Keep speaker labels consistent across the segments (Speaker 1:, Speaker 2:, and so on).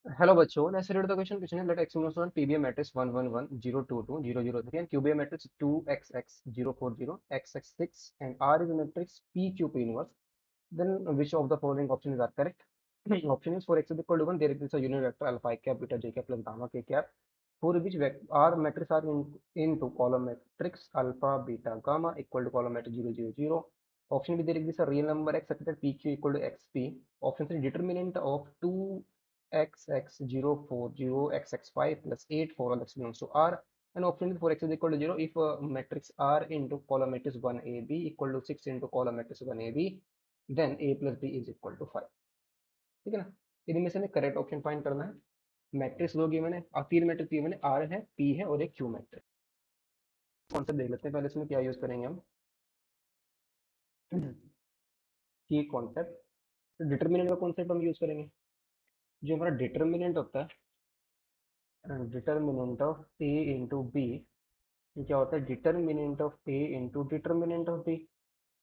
Speaker 1: Hello बच्चों, let's read the question. Question is let x equals 1 PBA matrix 1 1 1 0 2 2 0 0 3 and QBA matrix 2 x x 0 4 0 x x 6 and R is a matrix PQ P inverse. Then which of the following options are correct? Option is for x is equal to 1, there exists a unit vector alpha I cap beta j cap plus gamma k cap for which R matrix are into column matrix alpha beta gamma equal to column matrix 0 0 0. Option B, there exists a real number x such that PQ equal to XP. Option C, determinant of 2 x x 0 4 0 x x 5 plus 8 for all x belongs to R. And option for x is equal to 0 if matrix R into column matrix 1ab equal to 6 into column matrix 1ab, then a plus b is equal to 5. ठीक है ना? इनमें से हमें correct option find करना है. Matrix दो given है और तीन मैट्रिक्स गिवन है, आर है, पी है और एक क्यू मैट्रिक्स. कॉन्सेप्ट देख लेते हैं पहले इसमें क्या यूज करेंगे हम. की कॉन्सेप्ट डिटर्मिनेंट का कॉन्सेप्ट हम यूज करेंगे. जो हमारा डिटर्मिनेंट होता है, determinant of A into B, क्या होता है determinant of A into determinant of B.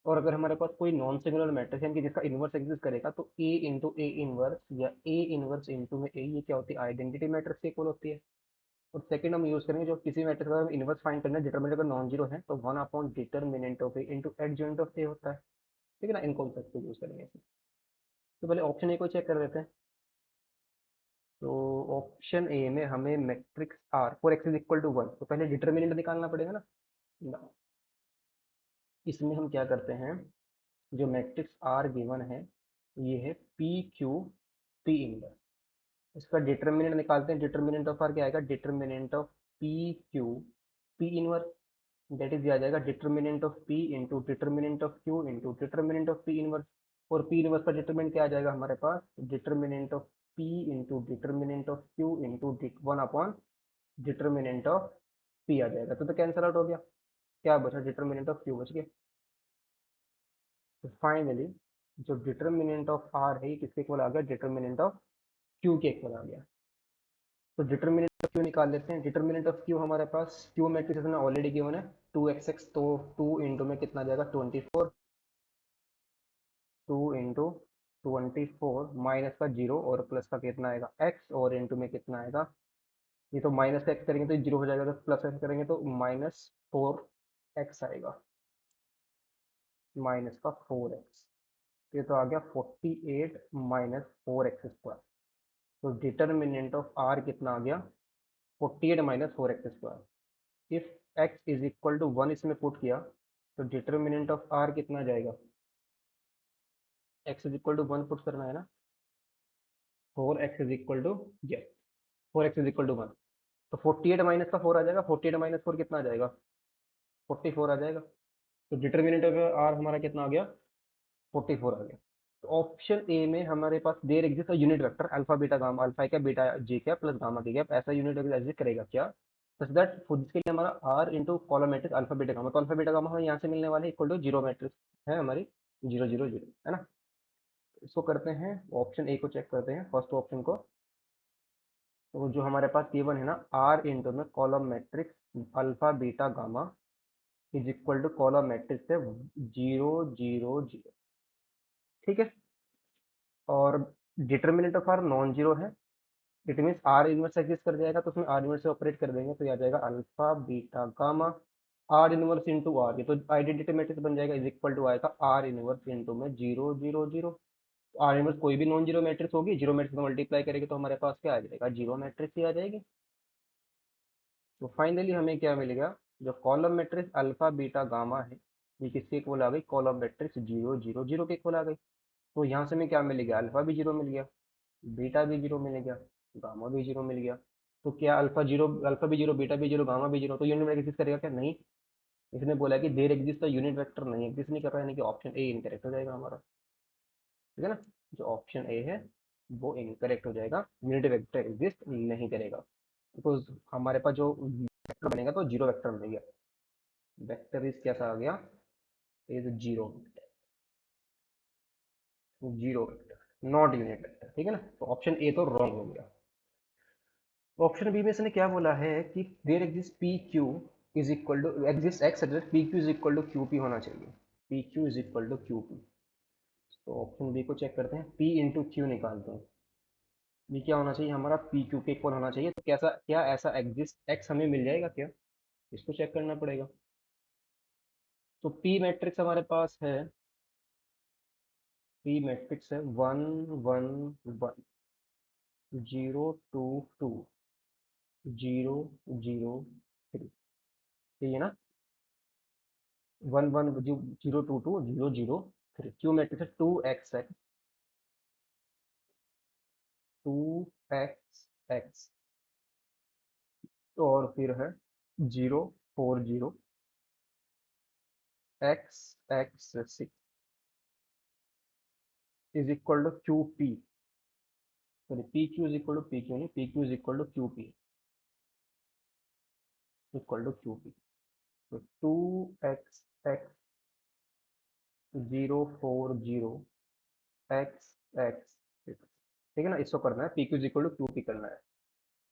Speaker 1: और अगर हमारे पास कोई नॉन सिंगुलर मैट्रिक्स है कि जिसका इनवर्स एग्जिस्ट करेगा तो ए इंटू ए इनवर्स या ए इनवर्स इंटू में ए, ये क्या होती है आइडेंटिटी मैट्रिक्स इक्वल होती है. और सेकंड हम यूज करेंगे जो किसी मैट्रिक्स का इनवर्स फाइंड करना है, डिटर्मिनेंट अगर नॉन जीरो है तो one upon determinant of A into adjoint of A होता है. ठीक है ना? इन कॉन्सेप्ट को यूज करेंगे इसमें. तो पहले ऑप्शन ए को चेक कर लेते हैं. तो ऑप्शन ए में हमें matrix R for X is equal to one, तो पहले डिटर्मिनेंट निकालना पड़ेगा ना. इसमें हम क्या करते हैं, जो मैट्रिक्स आर गिवन है ये है पी क्यू पी इनवर्स. इसका डिटर्मिनेंट निकालते हैं. डिटर्मिनेंट ऑफ आर क्या आएगा, determinant of P Q P inverse, that is दिया जाएगा determinant of P into determinant of Q into determinant of P inverse. और पी इनवर्स का डिटर्मिनेंट क्या आ जाएगा हमारे पास, determinant of P into determinant of Q into one upon determinant of P आ जाएगा. तो कैंसल आउट हो गया, क्या बचा, डिटर्मिनेंट ऑफ क्यू बच गया. तो फाइनली जो डिटर्मिनेंट ऑफ आर है ये किसके इक्वल आ गया, डिटर्मिनेंट ऑफ क्यू के इक्वल आ गया. तो डिटर्मिनेंट ऑफ क्यू निकाल लेते हैं. डिटर्मिनेंट ऑफ क्यू हमारे पास क्यू मैट्रिक्स में ऑलरेडी गिवन है 2xx, तो 2 इंटू में कितना आ जाएगा 24, 2 इंटू 24 माइनस का जीरो और प्लस का कितना आएगा x और इंटू में कितना आएगा, ये तो माइनस का x करेंगे तो जीरो हो जाएगा, तो प्लस x करेंगे तो माइनस 4x आएगा, माइनस का 4x. ये तो आ गया 48 माइनस 4x स्क्वायर. तो डिटर्मिनेंट ऑफ आर कितना आ गया 48 minus 4x square. If x is equal to 1 इसमें पुट किया तो डिटर्मिनेंट ऑफ आर कितना जाएगा, x is equal to 1 put करना है ना. 4x is equal to, yes, 4x is equal to 1. तो 48 माइनस का 4 आ जाएगा, 48 माइनस 4 कितना आ जाएगा, 44 आ जाएगा. तो डिटर्मिनेंट ऑफ आर हमारा कितना आ गया, 44 आ गया. तो ऑप्शन ए में हमारे पास there exist unit vector alpha beta gamma, alpha क्या बीटा जे क्या प्लस गामा के क्या, ऐसा यूनिट वेक्टर एग्जिस्ट करेगा क्या, सच दैट जिसके लिए हमारा R into column matrix alpha beta gamma, तो अल्फा बीटा गामा हमें यहाँ से मिलने वाले इक्वल टू जीरो मैट्रिक्स है हमारी, 0 0 0, है ना. इसको करते हैं, ऑप्शन ए को चेक करते हैं, फर्स्ट ऑप्शन को. तो जो हमारे पास गिवन है ना, आर इंटू में column matrix alpha beta gamma is equal to column matrix है 0 0 0. ठीक है. और determinant of R non zero है, it means R inverse exist कर जाएगा, तो उसमें आर इनवर्स से ऑपरेट कर देंगे तो ये आ जाएगा alpha beta gamma R inverse into R, ये तो आइडेंटिटी मैट्रिक्स बन जाएगा, इज इक्वल टू आएगा आर इनवर्स इंटू में 0 0 0. आर इनवर्स कोई भी नॉन जीरो मैट्रिक्स होगी, जीरो मैट्रिक्स में मल्टीप्लाई करेंगे तो हमारे पास क्या आ जाएगा, जीरो मैट्रिक्स ही आ जाएगी. तो फाइनली हमें क्या मिलेगा, जो column matrix alpha beta gamma है ये किसके इक्वल आ गई, कॉलम मैट्रिक्स 0 0 0 के इक्वल आ गई. तो यहाँ से हमें क्या मिल गया, अल्फा भी जीरो मिल गया, बीटा भी जीरो मिल गया, गामा भी जीरो मिल गया. तो क्या अल्फा जीरो, अल्फा भी जीरो, बीटा भी जीरो, गामा भी जीरो, तो यूनिट वेक्टर एग्जिस्ट करेगा क्या, नहीं. इसने बोला है कि देर एग्जिस्ट यूनिट वेक्टर नहीं एग्जिस्ट नहीं कर रहा है, यानी कि ऑप्शन ए इनकरेक्ट हो जाएगा हमारा. ठीक है ना. जो ऑप्शन ए है वो इनकरेक्ट हो जाएगा, यूनिट वेक्टर एग्जिस्ट नहीं करेगा. बिकॉज हमारे पास जो वेक्टर बनेगा तो जीरो वेक्टर बनेगा, वेक्टर इज कैसा आ गया, is zero, zero vector not unit vector. ठीक है ना. तो ऑप्शन ए तो रॉन्ग हो गया. ऑप्शन बी में इसने क्या बोला है कि there exist P Q is equal to exist X P Q is equal to Q P होना चाहिए, P Q is equal to Q P. तो ऑप्शन बी को चेक करते हैं, पी इंटू क्यू निकालते हैं. ये क्या होना चाहिए हमारा पी क्यू के इक्वल होना चाहिए। तो कैसा क्या ऐसा एग्जिस्ट एक्स हमें मिल जाएगा क्या, इसको चेक करना पड़ेगा। तो पी मैट्रिक्स हमारे पास है, पी मैट्रिक्स है 1 1 1 0 2 2 0 0 3, ठीक है ना। 1 1 0 2 2 0 0 3 क्यू मैट्रिक्स है 2 x x 2 x x, और फिर है 0 4 0 x x 6 is equal to Q P, sorry P Q is equal to P Q नहीं, P Q is equal to Q P, equal to Q P. तो 2 x x 0 4 0 x x 6, ठीक है ना। इसको करना है P Q is equal to Q P करना है,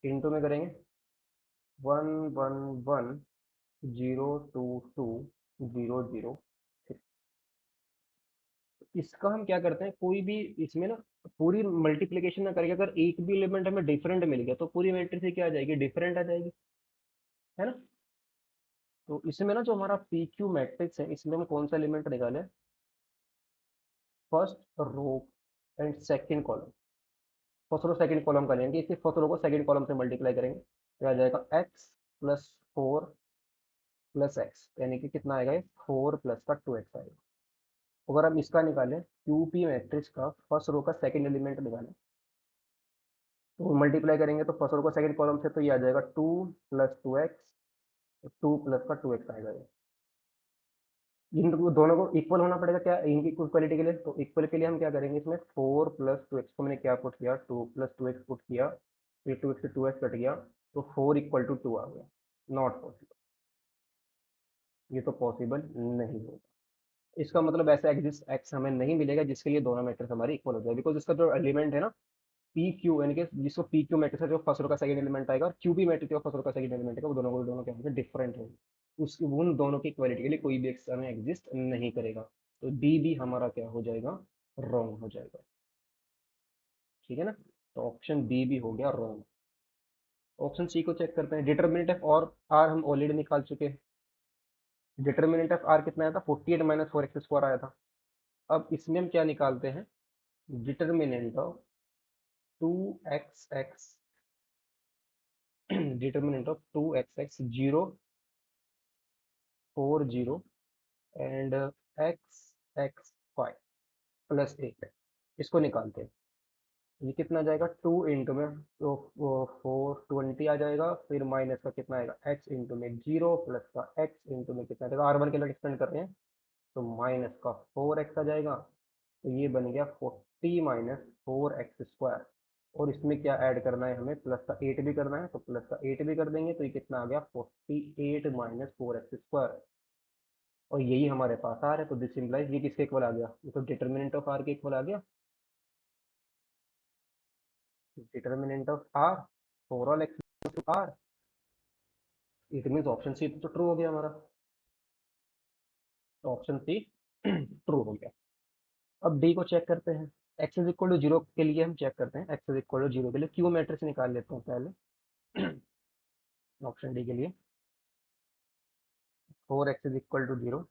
Speaker 1: इंटू में करेंगे 1 1 1 0 2 2 0 0 6। इसका हम क्या करते हैं, कोई भी इसमें ना पूरी मल्टीप्लिकेशन ना करके अगर एक भी एलिमेंट हमें डिफरेंट मिल गया तो पूरी मैट्रिक्स ही क्या आ जाएगी, डिफरेंट आ जाएगी, है ना। तो इसमें ना जो हमारा पी क्यू मैट्रिक्स है इसमें हम कौन सा एलिमेंट निकालें, first row and second column. First row second column का लेंगे, इसी फर्स्ट रो को सेकंड कॉलम से मल्टीप्लाई करेंगे, क्या आ जाएगा x + 4 + x, यानी कि कितना आएगा ये 4 प्लस का 2x आएगा। अगर हम इसका निकालें क्यू पी मैट्रिक्स का फर्स्ट रो का सेकंड एलिमेंट निकालें, तो मल्टीप्लाई करेंगे तो फर्स्ट रो का सेकंड कॉलम से, तो ये आ जाएगा 2 + 2x, 2 प्लस का 2x आएगा ये। इन दोनों को इक्वल होना पड़ेगा क्या इनकी इक्वलिटी के लिए, तो इक्वल के लिए हम क्या करेंगे, इसमें 4 + 2x को मैंने क्या पुट किया, 2 + 2x पुट किया, फिर 2x से 2x कट गया, तो 4 = 2 आ गया। नॉट पॉसिबल, ये तो पॉसिबल नहीं होगा। इसका मतलब ऐसा एग्जिस्ट एक्स हमें नहीं मिलेगा जिसके लिए दोनों मैट्रिक्स हमारी इक्वल हो जाए, बिकॉज इसका जो एलिमेंट है ना पी क्यू, यानी कि जिसको पी क्यू मैट्रिक्स है जो फर्स्ट रो का सेकंड एलिमेंट आएगा, और क्यू बी मैट्रिक्स जो फर्स्ट रो का सेकंड एलिमेंट आएगा, वो दोनों क्या होंगे, डिफरेंट होंगे। उस उन दोनों की इक्वालिटी के लिए कोई भी एक्स हमें एग्जिस्ट नहीं करेगा। तो डी भी हमारा क्या हो जाएगा, रॉन्ग हो जाएगा, ठीक है ना। तो ऑप्शन बी भी हो गया रॉन्ग। ऑप्शन सी को चेक करते हैं, डिटर्मिनेंट ऑफ और आर हम ऑलरेडी निकाल चुके हैं। डिटर्मिनेंट ऑफ आर कितना आया था, 48 - 4x² आया था। अब इसमें हम क्या निकालते हैं, determinant of 2x x, determinant of 2x x 0 4 0 and x x 5 +8, इसको निकालते हैं। ये कितना जाएगा, 2 इंटू में तो 420 आ जाएगा, फिर माइनस का कितना आएगा x इंटू में 0 प्लस का x इंटू में कितना आएगा, R1 के लिए एक्सपेंड कर रहे हैं, तो माइनस का 4x आ जाएगा। तो ये बन गया 40 - 4x²। और इसमें क्या ऐड करना है हमें, प्लस का 8 भी करना है, तो प्लस का 8 भी कर देंगे, तो ये कितना आ गया 48 - 4x²। और यही हमारे पास आ रहा है, तो दिस सिंपलाइज ये किसके इक्वल आ गया, ये तो डिटर्मिनेंट ऑफ आर के इक्वल आ गया। Determinant of R for all x to R, it means option C तो ट्रू हो गया हमारा, तो ऑप्शन सी ट्रू हो गया। अब डी को चेक करते हैं, एक्स इज इक्वल टू 0 के लिए हम चेक करते हैं, एक्स इज इक्वल टू 0 के लिए क्यू मैट्रिक्स निकाल लेते हैं पहले। ऑप्शन डी के लिए 4x इज इक्वल टू 0,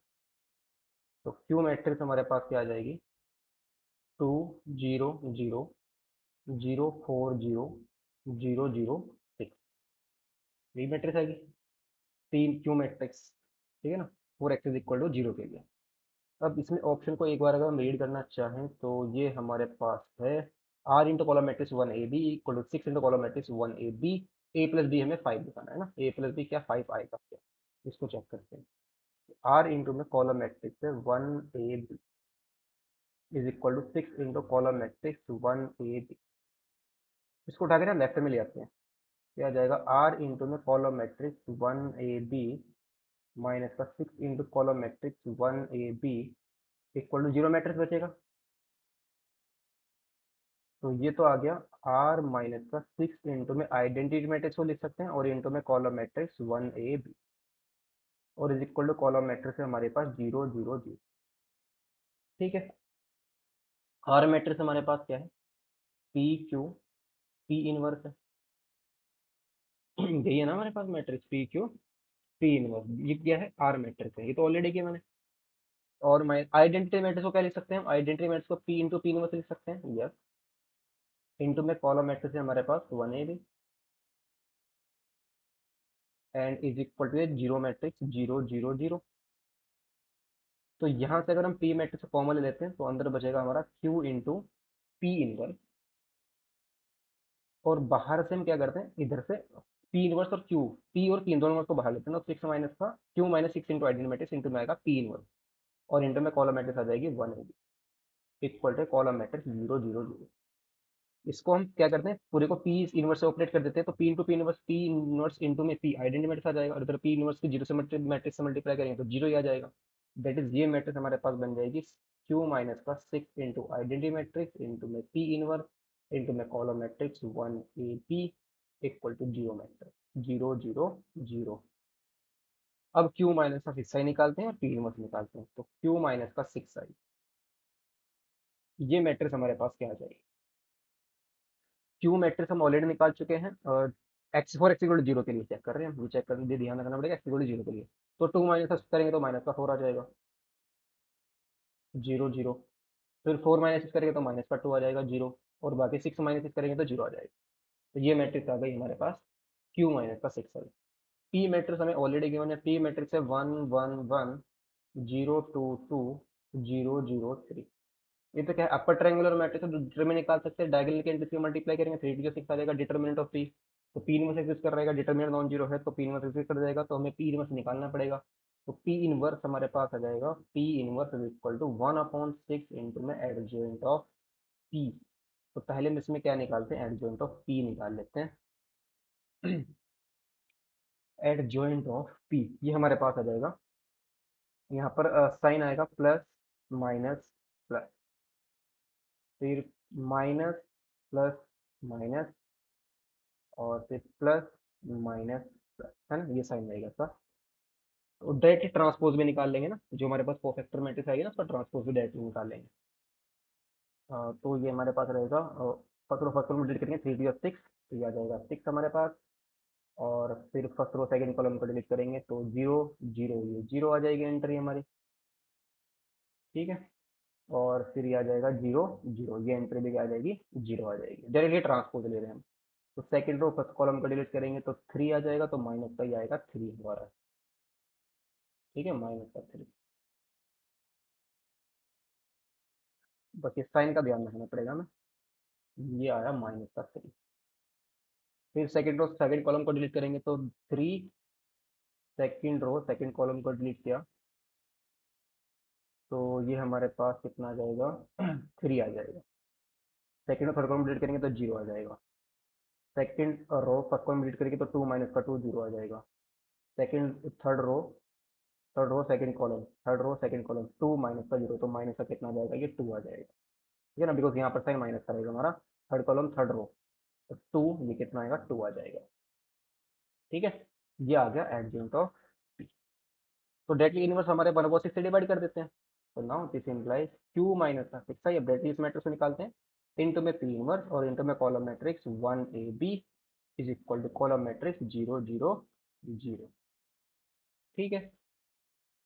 Speaker 1: तो क्यू मैट्रिक्स हमारे पास क्या आ जाएगी, 2 0 0 0 4 0 0 0 6, यही मैट्रिक्स आएगी, तीन क्यू मैट्रिक्स, ठीक है ना, 4x इज इक्वल टू 0 के लिए। अब इसमें ऑप्शन को एक बार अगर हम रीड करना चाहें तो ये हमारे पास है, R into column matrix 1 AB equal to 6 into column matrix 1AB, A plus B हमें 5 दिखाना है ना, ए प्लस बी क्या 5 आएगा क्या, इसको चेक करते हैं। आर इंटू में कॉलम मैट्रिक्स है 1AB is equal to 6 into column matrix 1AB, इसको उठा के ना लेफ्ट में ले आते हैं, क्या आ जाएगा, आर इंटू में कॉलम मैट्रिक्स 1AB माइनस का 6 into column matrix 1AB equal to 0 matrix बचेगा, तो ये तो आ गया आर माइनस का 6 इंटू में आइडेंटिटी मैट्रिक्स को लिख सकते हैं, और इंटू में कॉलम मैट्रिक्स 1AB, और is equal to column matrix है हमारे पास 0 0 0, ठीक है। आर मैट्रिक्स हमारे पास क्या है, पी क्यू पी इनवर्स है। यही है ना हमारे पास matrix P Q P inverse, ये क्या है, आर मैट्रिक्स है, ये तो ऑलरेडी किया मैंने। और मैं आइडेंटिटी मैट्रिक्स को क्या लिख सकते हैं, आइडेंटिटी मैट्रिक्स को पी इंटू पी इनवर्स लिख सकते हैं, यस। इंटू में कॉलम मैट्रिक्स है हमारे पास 1 AB and is equal to zero matrix 0 0 0। तो यहाँ से अगर हम पी मैट्रिक्स को कॉमन ले लेते हैं तो अंदर बचेगा हमारा क्यू इंटू पी इनवर्स। और बाहर से हम क्या करते हैं, इधर से पी इनवर्स और क्यू, पी और पी दोनों को बाहर लेते हैं, तो 6 का Q minus 6 into identity matrix into में आएगा पी इनवर्स। और इंटू में कॉलम मैट्रिक्स आ जाएगी 1 AB equal to column matrix 0 0 0। इसको हम क्या करते हैं, पूरे को पी इनवर्स से ऑपरेट कर देते हैं, तो पी इनवर्स इंटू में पी आइडेंटिटी मैट्रिक्स आ जाएगा, और इधर पी इनवर्स की जीरो से मैट्रिक्स से मल्टीप्लाई करेंगे तो जीरो ही आ जाएगा। दैट इज ये मैट्रिक्स हमारे पास बन जाएगी क्यू माइनस का 6 इंटू आइडेंटिटी मैट्रिक्स इंटू में पी इनवर्स इंटू में column matrix 1 AB equal to zero matrix 0 0 0। अब क्यू माइनस का 6i निकालते हैं और पी इनवर्स निकालते हैं, तो क्यू माइनस का 6i, ये मैट्रिक्स हमारे पास क्या आ जाएगी। क्यू मैट्रिक्स हम ऑलरेडी निकाल चुके हैं, और x for x equal to zero के लिए चेक कर रहे हैं, हम चेक करने ध्यान रखना पड़ेगा, एक्स इक्वल टू जीरो के लिए। तो टू माइनस करेंगे तो माइनस का फोर आ जाएगा, 0 0। फिर फोर माइनस करेंगे तो माइनस का टू आ जाएगा, जीरो। और बाकी सिक्स माइनस करेंगे तो जीरो आ जाएगा। तो ये मैट्रिक्स आ गई हमारे पास क्यू माइनस का 6 है। पी मैट्रिक्स हमें ऑलरेडी गिवन है, पी मैट्रिक्स है 1 1 1 0 2 2 0 0 3। ये तो क्या है, अपर ट्रायंगुलर मैट्रिक्स है, डिटरमिनेंट निकाल सकते हैं, डायगोनल के इंटू मल्टीप्लाई करेंगे 3 to 6 आ जाएगा डिटरमिनेंट ऑफ पी। तो पी इनवर्स एग्जिस्ट कर रहेगा, डिटरमिनेंट नॉन जीरो है तो पी इनवर्स एग्जिस्ट कर जाएगा, तो हमें पी इनवर्स निकालना पड़ेगा। तो पी इनवर्स हमारे पास आ जाएगा, P inverse is equal to 1/6 into में एडजॉइंट ऑफ पी। तो पहले हम इसमें क्या निकालते हैं, एडजॉइंट ऑफ पी निकाल लेते हैं। एडजॉइंट ऑफ पी, ये हमारे पास आ जाएगा, यहाँ पर साइन आएगा प्लस माइनस प्लस, फिर माइनस प्लस माइनस, और फिर प्लस माइनस प्लस, है ना, ये साइन रहेगा इसका। तो डायरेक्टली ट्रांसपोज भी निकाल लेंगे ना, जो हमारे पास कोफैक्टर मैट्रिक्स आएगी ना उसका ट्रांसपोज भी डायरेक्टली निकाल लेंगे। तो ये हमारे पास रहेगा, फर्स्ट रो में डिलीट करेंगे 3 to 6, तो ये आ जाएगा 6 हमारे पास। और फिर फर्स्ट रो सेकंड कॉलम को डिलीट करेंगे तो जीरो जीरो, ये जीरो आ जाएगी एंट्री हमारी, ठीक है। और फिर ये आ जाएगा जीरो जीरो, ये एंट्री भी क्या आ जाएगी, जीरो आ जाएगी, डायरेक्टली ट्रांसपोज ले रहे हैं हम। तो सेकंड रो फर्स्ट कॉलम को डिलीट करेंगे तो थ्री आ जाएगा, तो माइनस का ही आएगा थ्री हमारा, ठीक है, माइनस का थ्री। बस ये साइन का ध्यान रखना पड़ेगा हमें, ये आया माइनस का थ्री। फिर सेकंड रो सेकंड कॉलम को डिलीट करेंगे तो three, second row second column को डिलीट किया तो ये हमारे पास कितना आ जाएगा, थ्री आ जाएगा। सेकंड और थर्ड कॉलम डिलीट करेंगे तो जीरो आ जाएगा। Second row first column delete करेंगे तो टू माइनस का टू जीरो आ जाएगा। Second third row second column, third row second column two minus का जीरो, तो माइनस का कितना आ जाएगा, ये टू आ जाएगा, ठीक है ना, बिकॉज यहाँ पर साइन माइनस करेगा हमारा, थर्ड कॉलम थर्ड रो, तो टू, ये कितना आएगा, टू आ जाएगा, ठीक है। ये आ गया एडजॉइंट ऑफ पी। तो डायरेक्टली इनवर्स हमारे 1/6 से डिवाइड कर देते हैं, तो now this implies Q minus का 6 है, डायरेक्टली इस मैट्रिक्स को निकालते हैं, इनटू में पी इनवर्स और इनटू में column matrix 1 AB is equal to column matrix 0 0 0, ठीक है।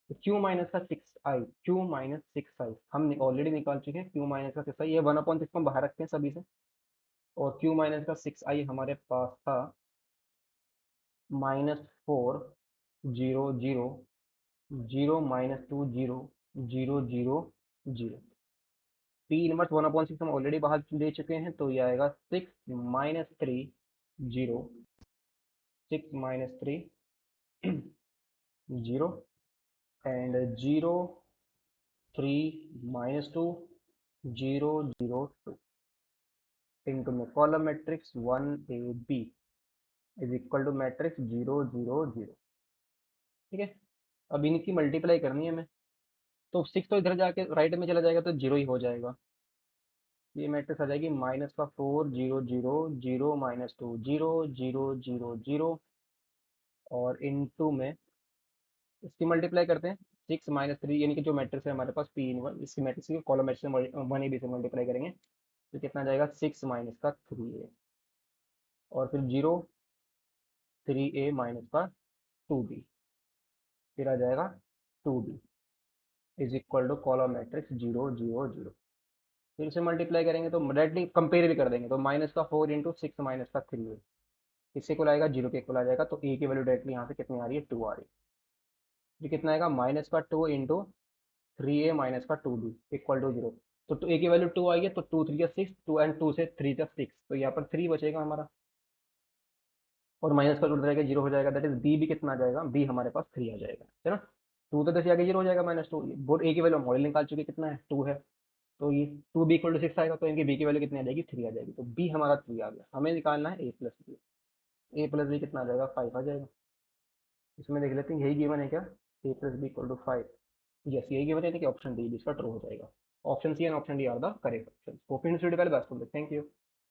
Speaker 1: तो क्यू माइनस का 6i, क्यू माइनस 6i हम ऑलरेडी निकाल चुके हैं, क्यू माइनस का 6i, ये 1/6 को हम बाहर रखते हैं सभी से। और क्यू माइनस का 6i हमारे पास था -4 0 0 -2 0 0 0 0। पी इनवर्स 1/6 हम ऑलरेडी बाहर ले चुके हैं, तो ये आएगा 6 - 3 0 एंड 0 3 - 2 0 0 2 इंटू में column matrix 1 AB is equal to matrix 0 0 0, ठीक है। अब इनकी मल्टीप्लाई करनी है हमें, तो सिक्स तो इधर जाके राइट में चला जाएगा तो जीरो ही हो जाएगा। ये मैट्रिक्स आ जाएगी -4 0 0 0 -2 0 0 0 0 और इनटू में इसकी मल्टीप्लाई करते हैं, 6 - 3, यानी कि जो मैट्रिक्स है हमारे पास पी इनवर्स, इसकी मैट्रिक्स की कॉलम मैट्रिक्स 1 AB से मल्टीप्लाई करेंगे तो कितना जाएगा, 6 - 3 है। और फिर 0 3a माइनस का 2b, फिर आ जाएगा 2b is equal to column matrix 0 0 0। फिर से मल्टीप्लाई करेंगे तो डायरेक्टली कंपेयर भी कर देंगे, तो माइनस का 4 इंटू 6 माइनस का 3 है, इससे को आएगा 0 के इक्वल आ जाएगा, तो ए की वैल्यू डायरेक्टली यहाँ से कितनी आ रही है, 2 आ रही है। ये कितना आएगा, माइनस का 2 इंटू 3a माइनस का 2b इक्वल टू 0। तो ए की वैल्यू 2 आई है, तो 2 3 6, 2 एंड 2 से 3 का 6, तो यहाँ पर 3 बचेगा हमारा, और माइनस का रूट रहेगा 0 हो जाएगा, दैट इज बी भी कितना आ जाएगा, बी हमारे पास 3 आ जाएगा, है ना। 2 तो 10 आगे 0 हो जाएगा, -2, बोर्ड ए की वैल्यू मॉडल निकाल चुके, कितना है 2 है, तो ये 2b इक्वल टू 6 आएगा, तो इनकी बी की वैल्यू कितनी आ जाएगी, 3 आ जाएगी, तो बी हमारा 3 आ गया। हमें निकालना है ए प्लस बी, ए प्लस बी कितना आ जाएगा, 5 आ जाएगा। इसमें देख लेते हैं यही गिवन है क्या, A plus B equal to 5। Yes, यही गिवन है कि ऑप्शन डी इसका ट्रू हो जाएगा। Option C and option D are the correct option. Hope in video, thank you.